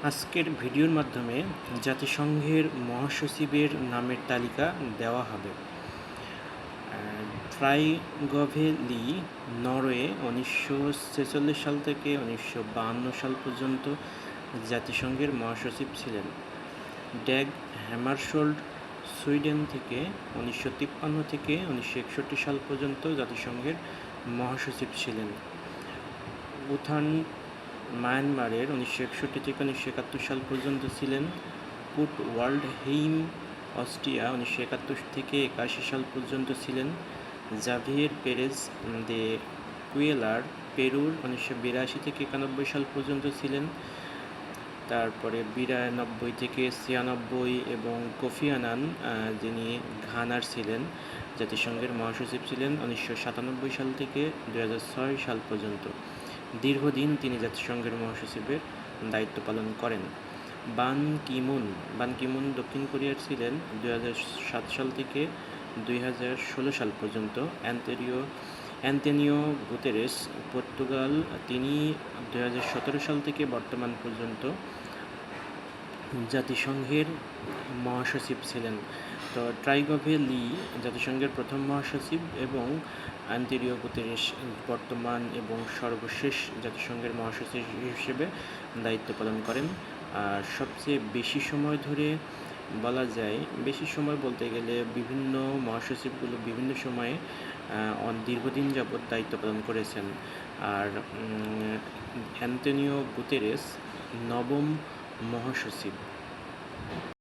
আজকের ভিডিওর মাধ্যমে জাতিসংঘের মহাসচিবের নামের তালিকা দেওয়া হবে। ট্রাইগভে লি নরওয়ে 1946 সাল থেকে 1952 সাল পর্যন্ত জাতিসংঘের মহাসচিব ছিলেন। ড্যাগ হ্যামারশোল্ড সুইডেন থেকে 1953 থেকে 1961 সাল পর্যন্ত জাতিসংঘের মহাসচিব ছিলেন। উথান মায়ানমারের 1961 থেকে 1971 সাল পর্যন্ত ছিলেন। কুট ওয়াল্ডহেইম অস্ট্রিয়া 1971 থেকে 81 সাল পর্যন্ত ছিলেন। জাভিয়ের পেরেজ দে কুয়েলার পেরুর 1982 থেকে 91 সাল পর্যন্ত ছিলেন। তারপরে 92 থেকে 96 এবং কোফি আনান যিনি ঘানার ছিলেন, জাতিসংঘের মহাসচিব ছিলেন 1997 সাল থেকে 2006 সাল পর্যন্ত। দীর্ঘদিন তিনি জাতিসংঘের মহাসচিবের দায়িত্ব পালন করেন। বান কিমুন দক্ষিণ কোরিয়ার ছিলেন 2007 সাল থেকে 2016 সাল পর্যন্ত। অ্যান্তোনিও গুতেরেস পর্তুগাল, তিনি 2017 সাল থেকে বর্তমান পর্যন্ত জাতিসংঘের মহাসচিব ছিলেন। তো ট্রাইগভে লি জাতিসংঘের প্রথম মহাসচিব এবং অ্যান্তোনিও গুতেরেস বর্তমান এবং সর্বশেষ জাতিসংঘের মহাসচিব হিসেবে দায়িত্ব পালন করেন। আর সবচেয়ে বেশি সময় ধরে বলা যায়, বেশি সময় বলতে গেলে বিভিন্ন মহাসচিবগুলো বিভিন্ন সময়ে দীর্ঘদিন যাবৎ দায়িত্ব পালন করেছেন। আর অ্যান্তোনিও গুতেরেস নবম মহাসচিব।